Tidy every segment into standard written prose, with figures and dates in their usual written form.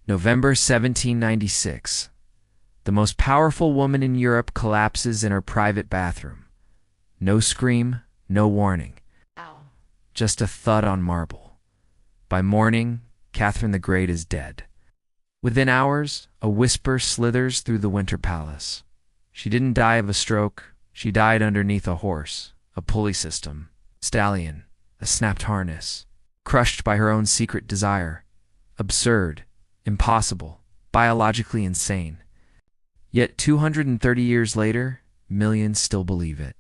November 1796. The most powerful woman in Europe collapses in her private bathroom. No scream, no warning. Ow. Just a thud on marble. By morning, Catherine the Great is dead. Within hours, a whisper slithers through the Winter Palace. She didn't die of a stroke. She died underneath a horse, a pulley system, stallion, a snapped harness, crushed by her own secret desire. Absurd, impossible, biologically insane. Yet 230 years later, millions still believe it.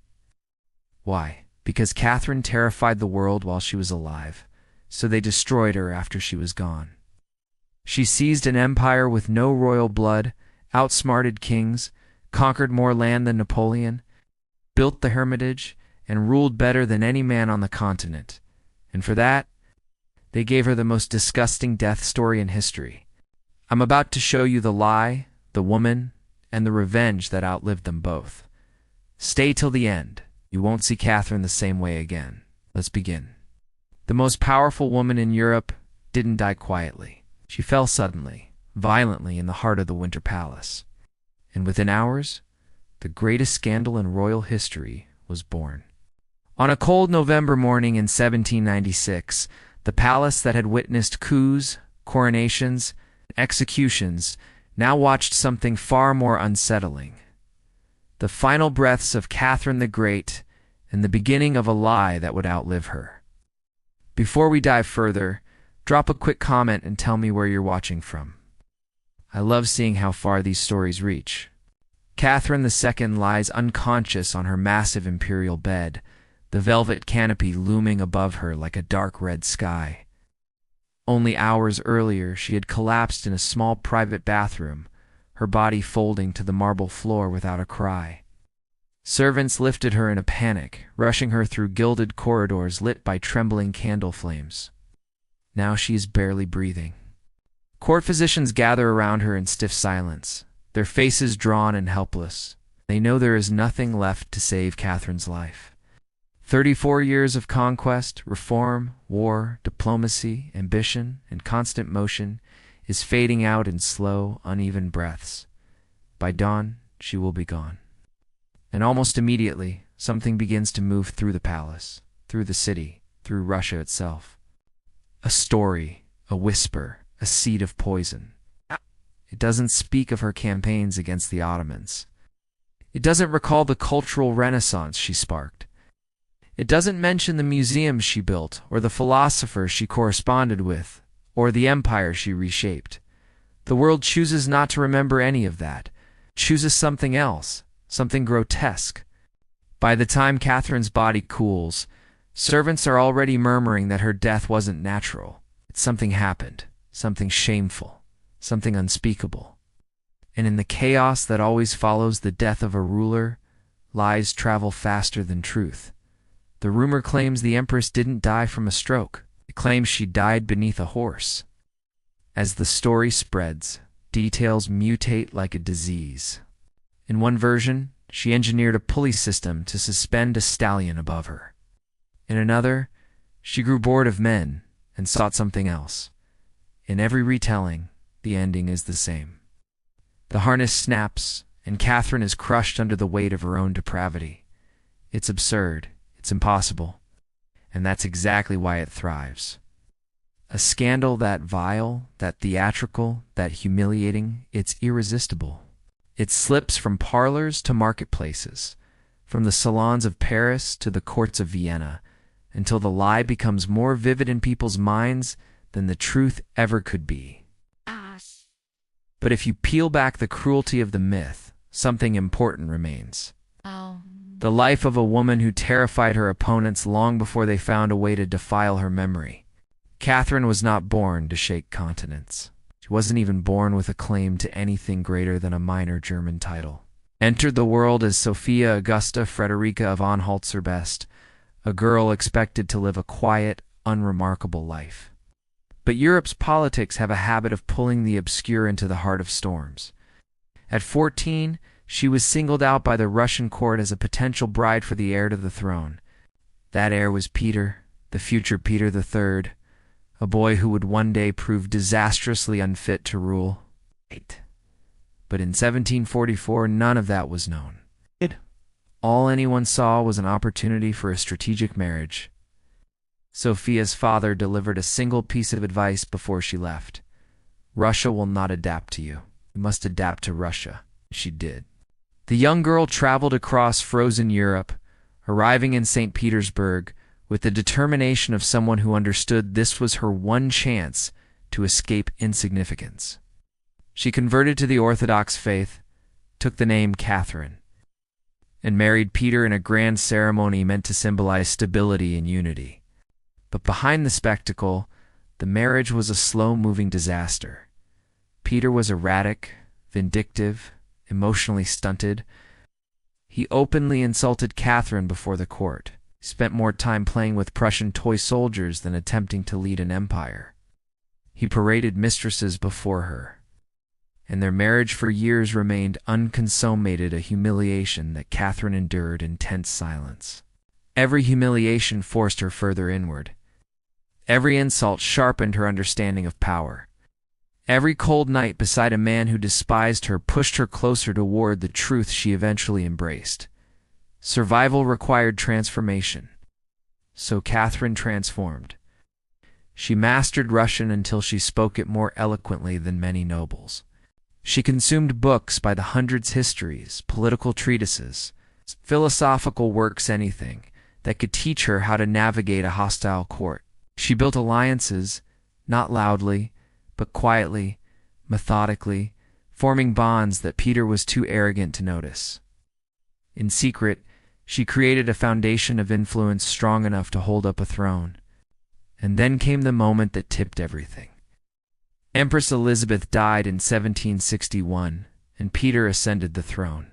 Why? Because Catherine terrified the world while she was alive, so they destroyed her after she was gone. She seized an empire with no royal blood, outsmarted kings, conquered more land than Napoleon, built the Hermitage, and ruled better than any man on the continent. And for that, they gave her the most disgusting death story in history. I'm about to show you the lie, the woman, and the revenge that outlived them both. Stay till the end. You won't see Catherine the same way again. Let's begin. The most powerful woman in Europe didn't die quietly. She fell suddenly, violently in the heart of the Winter Palace. And within hours, the greatest scandal in royal history was born. On a cold November morning in 1796, the palace that had witnessed coups, coronations, and executions now watched something far more unsettling. The final breaths of Catherine the Great and the beginning of a lie that would outlive her. Before we dive further, drop a quick comment and tell me where you're watching from. I love seeing how far these stories reach. Catherine II lies unconscious on her massive imperial bed, the velvet canopy looming above her like a dark red sky. Only hours earlier, she had collapsed in a small private bathroom, her body folding to the marble floor without a cry. Servants lifted her in a panic, rushing her through gilded corridors lit by trembling candle flames. Now she is barely breathing. Court physicians gather around her in stiff silence, their faces drawn and helpless. They know there is nothing left to save Catherine's life. 34 years of conquest, reform, war, diplomacy, ambition, and constant motion is fading out in slow, uneven breaths. By dawn, she will be gone. And almost immediately, something begins to move through the palace, through the city, through Russia itself. A story, a whisper, a seed of poison. It doesn't speak of her campaigns against the Ottomans. It doesn't recall the cultural renaissance she sparked. It doesn't mention the museums she built, or the philosophers she corresponded with, or the empire she reshaped. The world chooses not to remember any of that, chooses something else, something grotesque. By the time Catherine's body cools, servants are already murmuring that her death wasn't natural. Something happened, something shameful, something unspeakable. And in the chaos that always follows the death of a ruler, lies travel faster than truth. The rumor claims the empress didn't die from a stroke. It claims she died beneath a horse. As the story spreads, details mutate like a disease. In one version, she engineered a pulley system to suspend a stallion above her. In another, she grew bored of men and sought something else. In every retelling, the ending is the same. The harness snaps, and Catherine is crushed under the weight of her own depravity. It's absurd, it's impossible, and that's exactly why it thrives. A scandal that vile, that theatrical, that humiliating, it's irresistible. It slips from parlors to marketplaces, from the salons of Paris to the courts of Vienna, until the lie becomes more vivid in people's minds than the truth ever could be. But if you peel back the cruelty of the myth, something important remains. The life of a woman who terrified her opponents long before they found a way to defile her memory. Catherine was not born to shake continents. She wasn't even born with a claim to anything greater than a minor German title. Entered the world as Sophia Augusta Frederica of Anhalt-Zerbst, a girl expected to live a quiet, unremarkable life. But Europe's politics have a habit of pulling the obscure into the heart of storms. At 14, she was singled out by the Russian court as a potential bride for the heir to the throne. That heir was Peter, the future Peter III, a boy who would one day prove disastrously unfit to rule. But in 1744, none of that was known. All anyone saw was an opportunity for a strategic marriage. Sophia's father delivered a single piece of advice before she left. Russia will not adapt to you. You must adapt to Russia. She did. The young girl traveled across frozen Europe, arriving in St. Petersburg with the determination of someone who understood this was her one chance to escape insignificance. She converted to the Orthodox faith, took the name Catherine, and married Peter in a grand ceremony meant to symbolize stability and unity. But behind the spectacle, the marriage was a slow-moving disaster. Peter was erratic, vindictive, emotionally stunted. He openly insulted Catherine before the court. He spent more time playing with Prussian toy soldiers than attempting to lead an empire. He paraded mistresses before her, and their marriage for years remained unconsummated, a humiliation that Catherine endured in tense silence. Every humiliation forced her further inward. Every insult sharpened her understanding of power. Every cold night beside a man who despised her pushed her closer toward the truth she eventually embraced. Survival required transformation. So Catherine transformed. She mastered Russian until she spoke it more eloquently than many nobles. She consumed books by the hundreds, histories, political treatises, philosophical works, anything that could teach her how to navigate a hostile court. She built alliances, not loudly, but quietly, methodically, forming bonds that Peter was too arrogant to notice. In secret, she created a foundation of influence strong enough to hold up a throne. And then came the moment that tipped everything. Empress Elizabeth died in 1761, and Peter ascended the throne.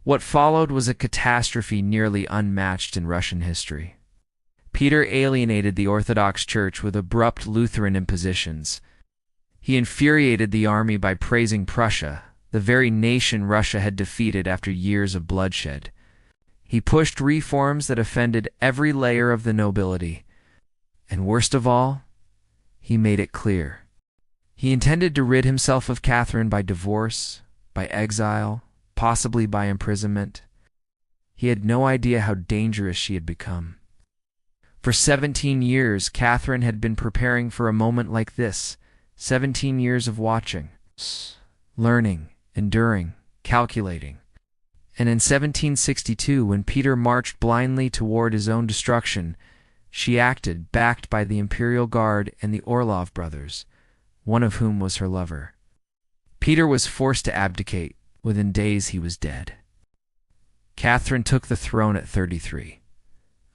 What followed was a catastrophe nearly unmatched in Russian history. Peter alienated the Orthodox Church with abrupt Lutheran impositions. He infuriated the army by praising Prussia, the very nation Russia had defeated after years of bloodshed. He pushed reforms that offended every layer of the nobility. And worst of all, he made it clear. He intended to rid himself of Catherine by divorce, by exile, possibly by imprisonment. He had no idea how dangerous she had become. For 17 years, Catherine had been preparing for a moment like this. 17 years of watching, learning, enduring, calculating. And in 1762, when Peter marched blindly toward his own destruction, she acted, backed by the Imperial Guard and the Orlov brothers, one of whom was her lover. Peter was forced to abdicate. Within days he was dead. Catherine took the throne at 33.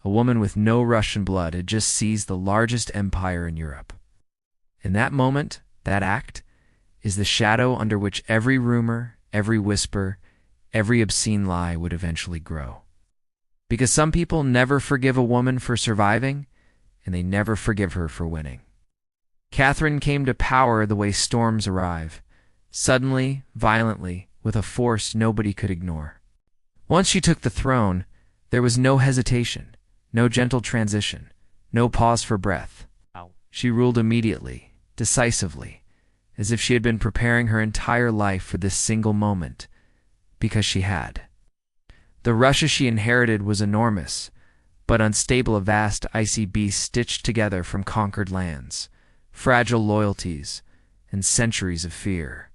A woman with no Russian blood had just seized the largest empire in Europe. In that moment, that act, is the shadow under which every rumor, every whisper, every obscene lie would eventually grow. Because some people never forgive a woman for surviving, and they never forgive her for winning. Catherine came to power the way storms arrive, suddenly, violently, with a force nobody could ignore. Once she took the throne, there was no hesitation, no gentle transition, no pause for breath. She ruled immediately, decisively, as if she had been preparing her entire life for this single moment, because she had. The Russia she inherited was enormous, but unstable, a vast icy beast stitched together from conquered lands, fragile loyalties, and centuries of fear.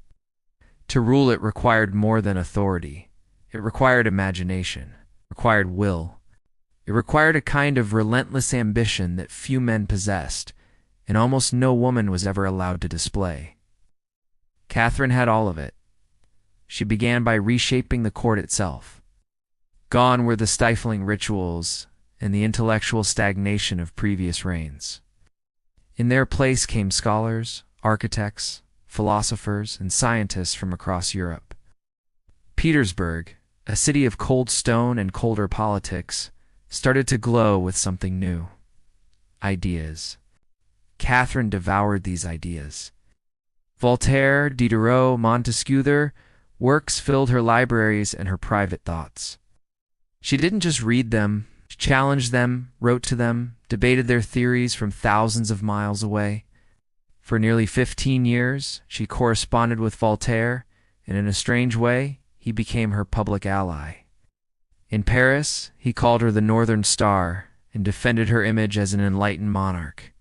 To rule it required more than authority. It required imagination, required will. It required a kind of relentless ambition that few men possessed, and almost no woman was ever allowed to display. Catherine had all of it. She began by reshaping the court itself. Gone were the stifling rituals and the intellectual stagnation of previous reigns. In their place came scholars, architects, philosophers, and scientists from across Europe. Petersburg, a city of cold stone and colder politics, started to glow with something new. Ideas. Catherine devoured these ideas. Voltaire, Diderot, Montesquieu, their works filled her libraries and her private thoughts. She didn't just read them, She challenged them, wrote to them, debated their theories from thousands of miles away. For nearly 15 years, she corresponded with Voltaire, and in a strange way, he became her public ally. In Paris, he called her the Northern Star and defended her image as an enlightened monarch.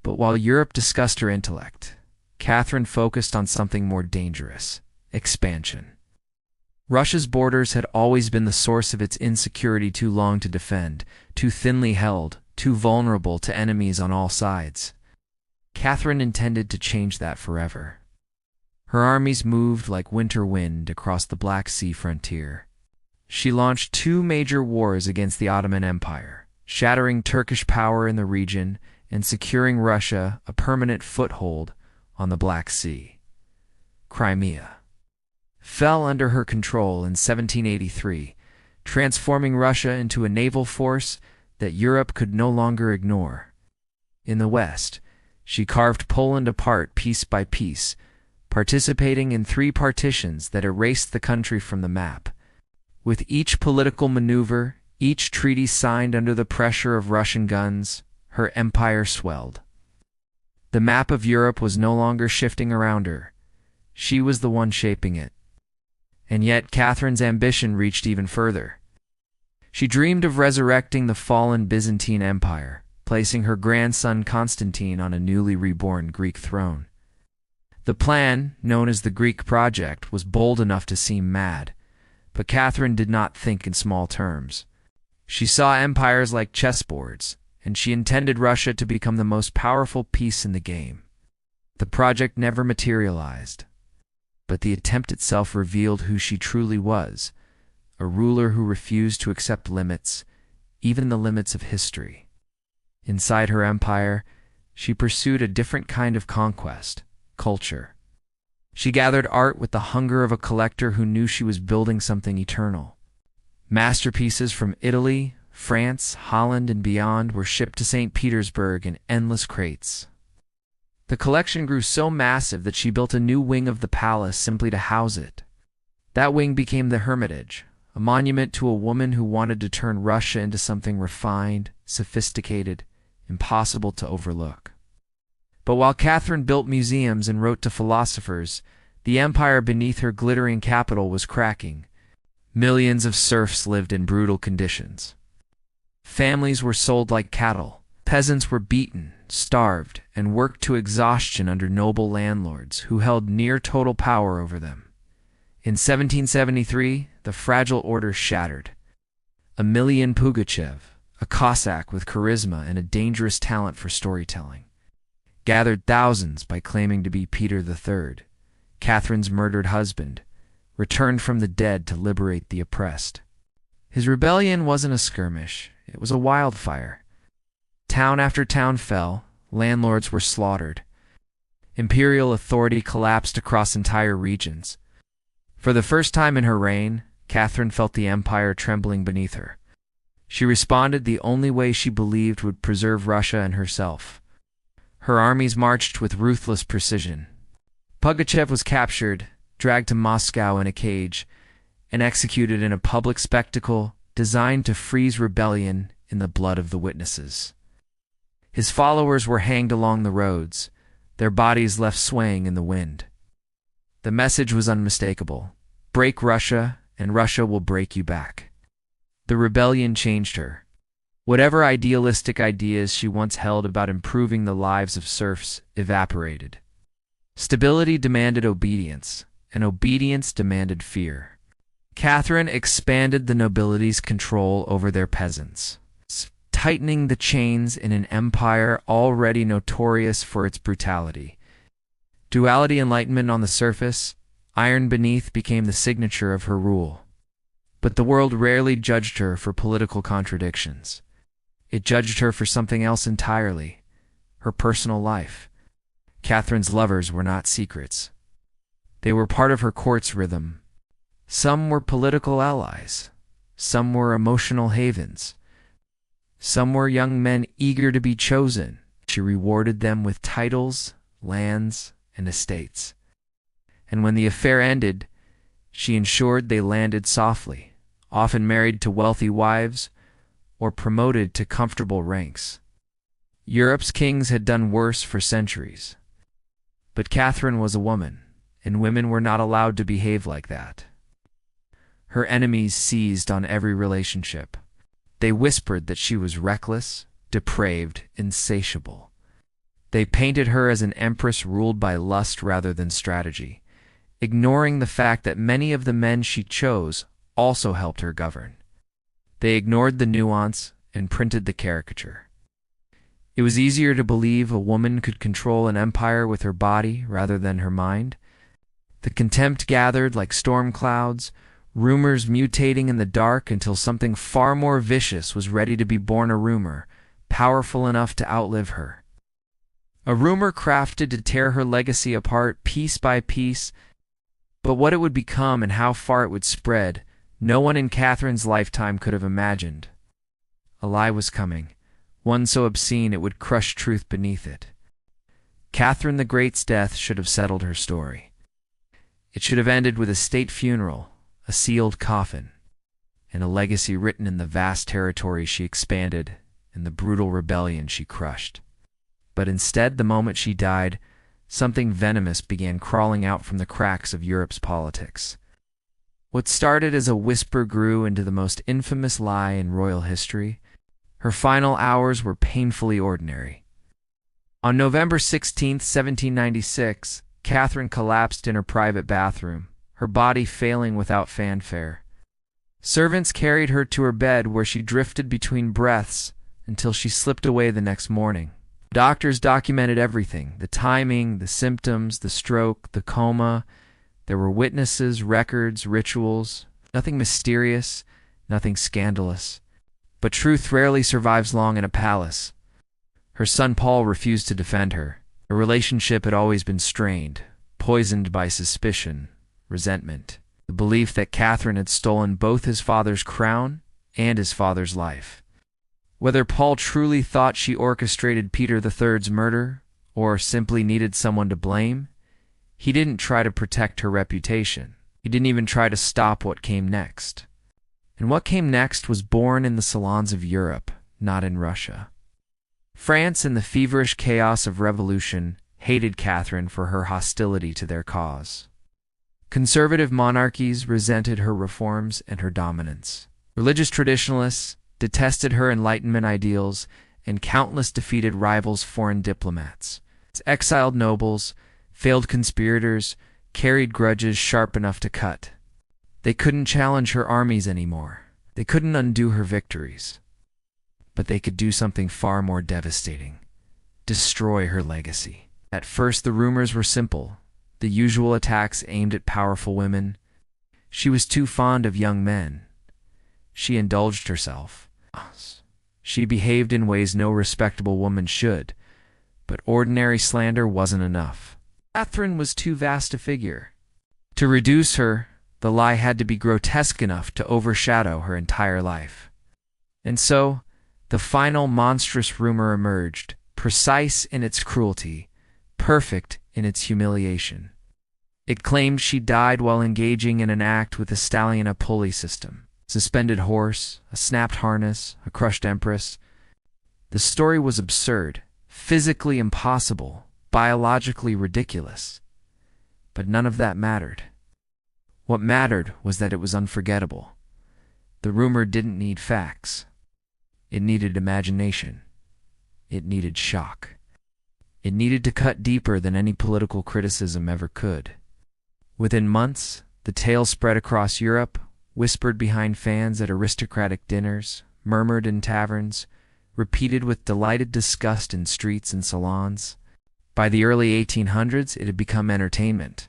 But while Europe discussed her intellect, Catherine focused on something more dangerous: expansion. Russia's borders had always been the source of its insecurity, too long to defend, too thinly held, too vulnerable to enemies on all sides. Catherine intended to change that forever. Her armies moved like winter wind across the Black Sea frontier. She launched 2 major wars against the Ottoman Empire, shattering Turkish power in the region and securing Russia a permanent foothold on the Black Sea. Crimea fell under her control in 1783, transforming Russia into a naval force that Europe could no longer ignore. In the West, she carved Poland apart piece by piece, participating in 3 partitions that erased the country from the map. With each political maneuver, each treaty signed under the pressure of Russian guns, her empire swelled. The map of Europe was no longer shifting around her. She was the one shaping it. And yet Catherine's ambition reached even further. She dreamed of resurrecting the fallen Byzantine Empire, placing her grandson Constantine on a newly reborn Greek throne. The plan, known as the Greek Project, was bold enough to seem mad, but Catherine did not think in small terms. She saw empires like chessboards, and she intended Russia to become the most powerful piece in the game. The project never materialized, but the attempt itself revealed who she truly was: a ruler who refused to accept limits, even the limits of history. Inside her empire, she pursued a different kind of conquest: culture. She gathered art with the hunger of a collector who knew she was building something eternal. Masterpieces from Italy, France, Holland, and beyond were shipped to St. Petersburg in endless crates. The collection grew so massive that she built a new wing of the palace simply to house it. That wing became the Hermitage, a monument to a woman who wanted to turn Russia into something refined, sophisticated, impossible to overlook. But while Catherine built museums and wrote to philosophers, the empire beneath her glittering capital was cracking. Millions of serfs lived in brutal conditions. Families were sold like cattle. Peasants were beaten, starved, and worked to exhaustion under noble landlords who held near total power over them. In 1773, the fragile order shattered. Emilian Pugachev, a Cossack with charisma and a dangerous talent for storytelling, gathered thousands by claiming to be Peter III, Catherine's murdered husband, returned from the dead to liberate the oppressed. His rebellion wasn't a skirmish, it was a wildfire. Town after town fell, landlords were slaughtered. Imperial authority collapsed across entire regions. For the first time in her reign, Catherine felt the empire trembling beneath her. She responded the only way she believed would preserve Russia and herself. Her armies marched with ruthless precision. Pugachev was captured, dragged to Moscow in a cage, and executed in a public spectacle designed to freeze rebellion in the blood of the witnesses. His followers were hanged along the roads, their bodies left swaying in the wind. The message was unmistakable: break Russia, and Russia will break you back. The rebellion changed her. Whatever idealistic ideas she once held about improving the lives of serfs evaporated. Stability demanded obedience, and obedience demanded fear. Catherine expanded the nobility's control over their peasants, tightening the chains in an empire already notorious for its brutality. Duality enlightenment on the surface, iron beneath became the signature of her rule. But the world rarely judged her for political contradictions. It judged her for something else entirely: her personal life. Catherine's lovers were not secrets. They were part of her court's rhythm. Some were political allies. Some were emotional havens. Some were young men eager to be chosen. She rewarded them with titles, lands, and estates. And when the affair ended, she ensured they landed softly, often married to wealthy wives, or promoted to comfortable ranks. Europe's kings had done worse for centuries. But Catherine was a woman, and women were not allowed to behave like that. Her enemies seized on every relationship. They whispered that she was reckless, depraved, insatiable. They painted her as an empress ruled by lust rather than strategy, ignoring the fact that many of the men she chose also helped her govern. They ignored the nuance and printed the caricature. It was easier to believe a woman could control an empire with her body rather than her mind. The contempt gathered like storm clouds, rumors mutating in the dark until something far more vicious was ready to be born, a rumor, powerful enough to outlive her. A rumor crafted to tear her legacy apart piece by piece, but what it would become and how far it would spread, no one in Catherine's lifetime could have imagined. A lie was coming, one so obscene it would crush truth beneath it. Catherine the Great's death should have settled her story. It should have ended with a state funeral, a sealed coffin, and a legacy written in the vast territory she expanded and the brutal rebellion she crushed. But instead, the moment she died, something venomous began crawling out from the cracks of Europe's politics. What started as a whisper grew into the most infamous lie in royal history. Her final hours were painfully ordinary. On November 16, 1796, Catherine collapsed in her private bathroom, her body failing without fanfare. Servants carried her to her bed, where she drifted between breaths until she slipped away the next morning. Doctors documented everything: the timing, the symptoms, the stroke, the coma. There were witnesses, records, rituals. Nothing mysterious, nothing scandalous. But truth rarely survives long in a palace. Her son Paul refused to defend her. The relationship had always been strained, poisoned by suspicion, resentment, the belief that Catherine had stolen both his father's crown and his father's life. Whether Paul truly thought she orchestrated Peter III's murder, or simply needed someone to blame, he didn't try to protect her reputation. He didn't even try to stop what came next. And what came next was born in the salons of Europe, not in Russia. France, in the feverish chaos of revolution, hated Catherine for her hostility to their cause. Conservative monarchies resented her reforms and her dominance. Religious traditionalists detested her Enlightenment ideals, and countless defeated rivals foreign diplomats. Exiled nobles, failed conspirators, carried grudges sharp enough to cut. They couldn't challenge her armies anymore. They couldn't undo her victories. But they could do something far more devastating: destroy her legacy. At first, the rumors were simple, the usual attacks aimed at powerful women. She was too fond of young men. She indulged herself. She behaved in ways no respectable woman should, but ordinary slander wasn't enough. Catherine was too vast a figure. To reduce her, the lie had to be grotesque enough to overshadow her entire life. And so, the final monstrous rumor emerged, precise in its cruelty, perfect in its humiliation. It claimed she died while engaging in an act with a stallion, a pulley system. Suspended horse, a snapped harness, a crushed empress. The story was absurd, physically impossible, biologically ridiculous. But none of that mattered. What mattered was that it was unforgettable. The rumor didn't need facts. It needed imagination. It needed shock. It needed to cut deeper than any political criticism ever could. Within months, the tale spread across Europe, whispered behind fans at aristocratic dinners, murmured in taverns, repeated with delighted disgust in streets and salons. By the early 1800s, it had become entertainment.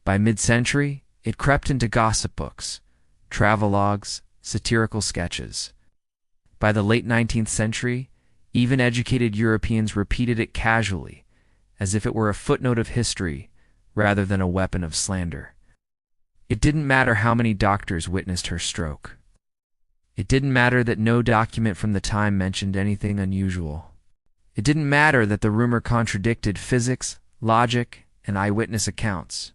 By mid-century, it crept into gossip books, travelogues, satirical sketches. By the late 19th century, even educated Europeans repeated it casually, as if it were a footnote of history rather than a weapon of slander. It didn't matter how many doctors witnessed her stroke. It didn't matter that no document from the time mentioned anything unusual. It didn't matter that the rumor contradicted physics, logic, and eyewitness accounts.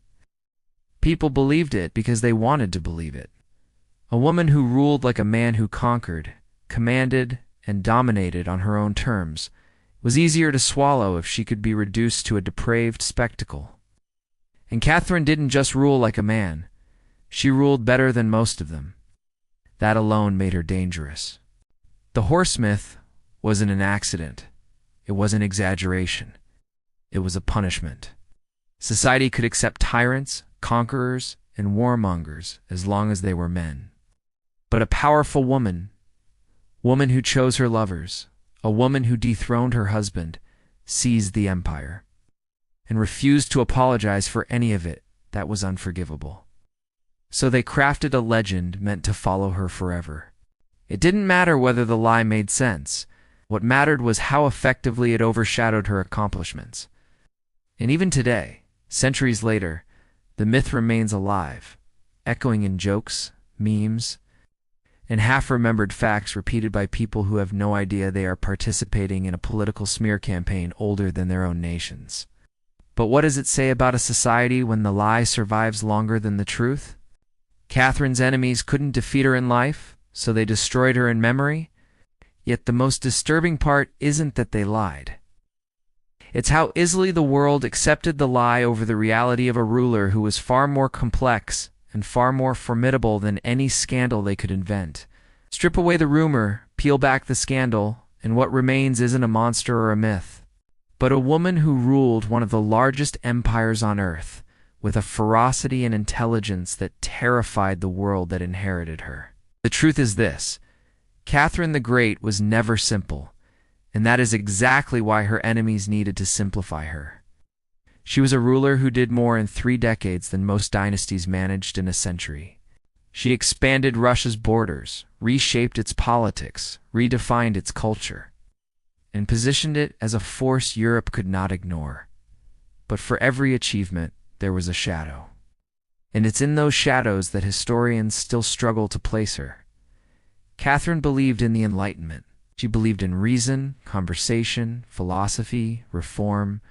People believed it because they wanted to believe it. A woman who ruled like a man who conquered, commanded, and dominated on her own terms, it was easier to swallow if she could be reduced to a depraved spectacle. And Catherine didn't just rule like a man. She ruled better than most of them. That alone made her dangerous. The horse myth wasn't an accident. It was an exaggeration. It was a punishment. Society could accept tyrants, conquerors, and warmongers as long as they were men. But a powerful woman who chose her lovers, a woman who dethroned her husband, seized the empire and refused to apologize for any of it. That was unforgivable. So they crafted a legend meant to follow her forever. It didn't matter whether the lie made sense. What mattered was how effectively it overshadowed her accomplishments. And even today, centuries later, the myth remains alive, echoing in jokes, memes, and half-remembered facts repeated by people who have no idea they are participating in a political smear campaign older than their own nations. But what does it say about a society when the lie survives longer than the truth? Catherine's enemies couldn't defeat her in life, so they destroyed her in memory. Yet the most disturbing part isn't that they lied. It's how easily the world accepted the lie over the reality of a ruler who was far more complex and far more formidable than any scandal they could invent. Strip away the rumor, peel back the scandal, and what remains isn't a monster or a myth, but a woman who ruled one of the largest empires on earth with a ferocity and intelligence that terrified the world that inherited her. The truth is this: Catherine the Great was never simple, and that is exactly why her enemies needed to simplify her. She was a ruler who did more in 3 decades than most dynasties managed in a century. She expanded Russia's borders, reshaped its politics, redefined its culture, and positioned it as a force Europe could not ignore. But for every achievement, there was a shadow. And it's in those shadows that historians still struggle to place her. Catherine believed in the Enlightenment. She believed in reason, conversation, philosophy, reform.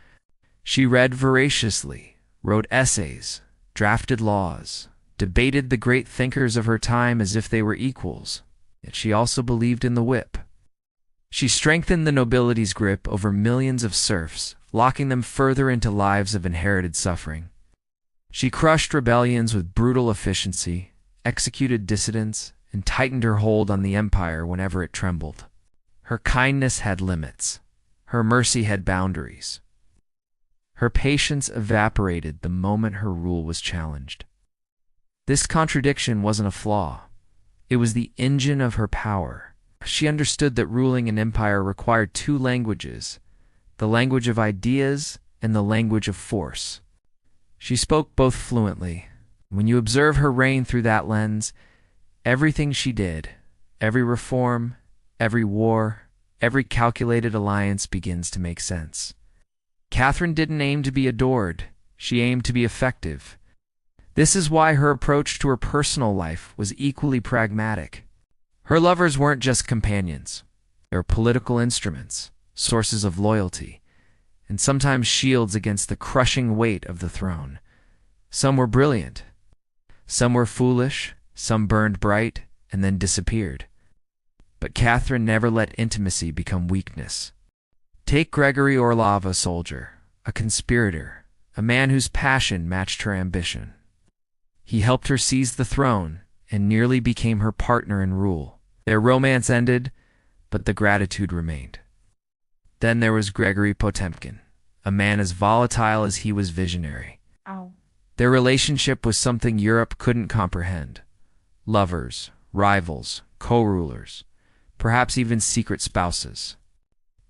She read voraciously, wrote essays, drafted laws, debated the great thinkers of her time as if they were equals. Yet she also believed in the whip. She strengthened the nobility's grip over millions of serfs, locking them further into lives of inherited suffering. She crushed rebellions with brutal efficiency, executed dissidents, and tightened her hold on the empire whenever it trembled. Her kindness had limits. Her mercy had boundaries. Her patience evaporated the moment her rule was challenged. This contradiction wasn't a flaw. It was the engine of her power. She understood that ruling an empire required 2 languages, the language of ideas and the language of force. She spoke both fluently. When you observe her reign through that lens, everything she did, every reform, every war, every calculated alliance begins to make sense. Catherine didn't aim to be adored. She aimed to be effective. This is why her approach to her personal life was equally pragmatic. Her lovers weren't just companions. They were political instruments, sources of loyalty, and sometimes shields against the crushing weight of the throne. Some were brilliant. Some were foolish. Some burned bright and then disappeared. But Catherine never let intimacy become weakness. Take Gregory Orlov, a soldier, a conspirator, a man whose passion matched her ambition. He helped her seize the throne and nearly became her partner in rule. Their romance ended, but the gratitude remained. Then there was Gregory Potemkin, a man as volatile as he was visionary. Their relationship was something Europe couldn't comprehend. Lovers, rivals, co-rulers, perhaps even secret spouses.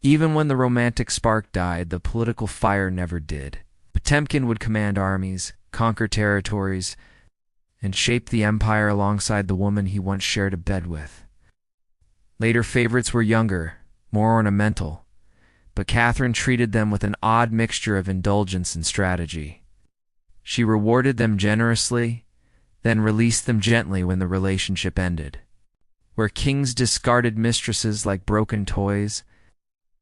Even when the romantic spark died, the political fire never did. Potemkin would command armies, conquer territories, and shape the empire alongside the woman he once shared a bed with. Later favorites were younger, more ornamental, but Catherine treated them with an odd mixture of indulgence and strategy. She rewarded them generously, then released them gently when the relationship ended. Where kings discarded mistresses like broken toys,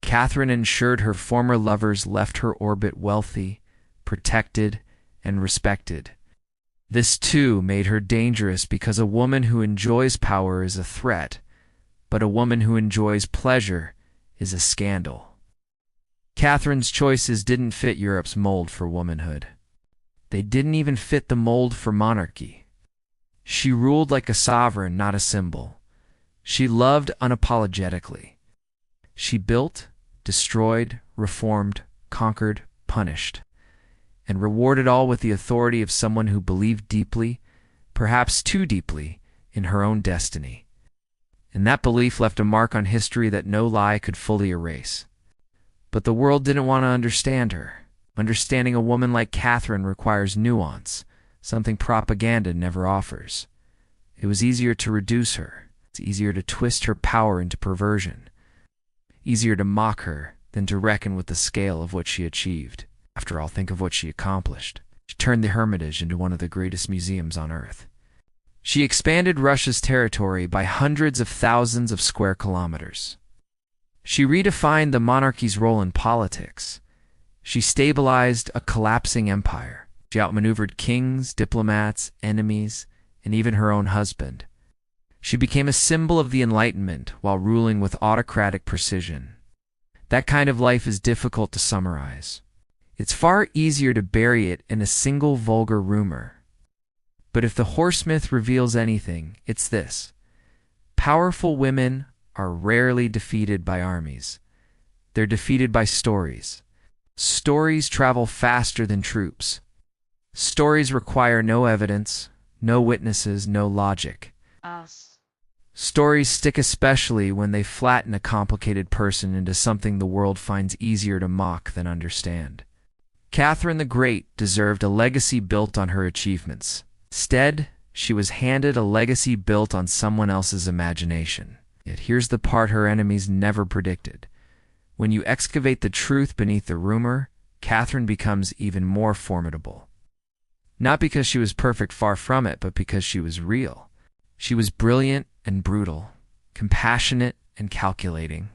Catherine ensured her former lovers left her orbit wealthy, protected, and respected. This, too, made her dangerous because a woman who enjoys power is a threat, but a woman who enjoys pleasure is a scandal. Catherine's choices didn't fit Europe's mold for womanhood. They didn't even fit the mold for monarchy. She ruled like a sovereign, not a symbol. She loved unapologetically. She built, destroyed, reformed, conquered, punished, and rewarded all with the authority of someone who believed deeply, perhaps too deeply, in her own destiny. And that belief left a mark on history that no lie could fully erase. But the world didn't want to understand her. Understanding a woman like Catherine requires nuance, something propaganda never offers. It was easier to reduce her. It's easier to twist her power into perversion. Easier to mock her than to reckon with the scale of what she achieved. After all, think of what she accomplished. She turned the Hermitage into one of the greatest museums on earth. She expanded Russia's territory by hundreds of thousands of square kilometers. She redefined the monarchy's role in politics. She stabilized a collapsing empire. She outmaneuvered kings, diplomats, enemies, and even her own husband. She became a symbol of the Enlightenment while ruling with autocratic precision. That kind of life is difficult to summarize. It's far easier to bury it in a single vulgar rumor. But if the horse myth reveals anything, it's this. Powerful women are rarely defeated by armies. They're defeated by stories. Stories travel faster than troops. Stories require no evidence, no witnesses, no logic. Stories stick especially when they flatten a complicated person into something the world finds easier to mock than understand. Catherine the Great deserved a legacy built on her achievements. Instead, she was handed a legacy built on someone else's imagination. Yet here's the part her enemies never predicted. When you excavate the truth beneath the rumor, Catherine becomes even more formidable. Not because she was perfect, far from it, but because she was real. She was brilliant and brutal, compassionate and calculating,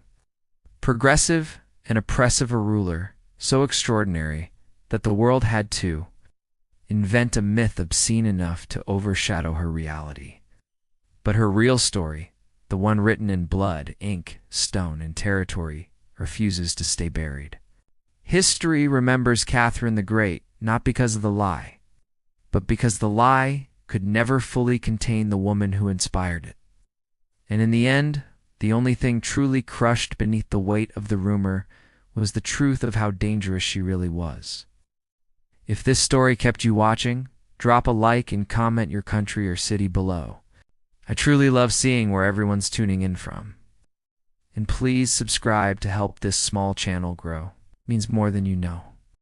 progressive and oppressive, a ruler so extraordinary that the world had to invent a myth obscene enough to overshadow her reality. But her real story, the one written in blood, ink, stone, and territory, refuses to stay buried. History remembers Catherine the Great not because of the lie, but because the lie could never fully contain the woman who inspired it. And in the end, the only thing truly crushed beneath the weight of the rumor was the truth of how dangerous she really was. If this story kept you watching, drop a like and comment your country or city below. I truly love seeing where everyone's tuning in from. And please subscribe to help this small channel grow. It means more than you know.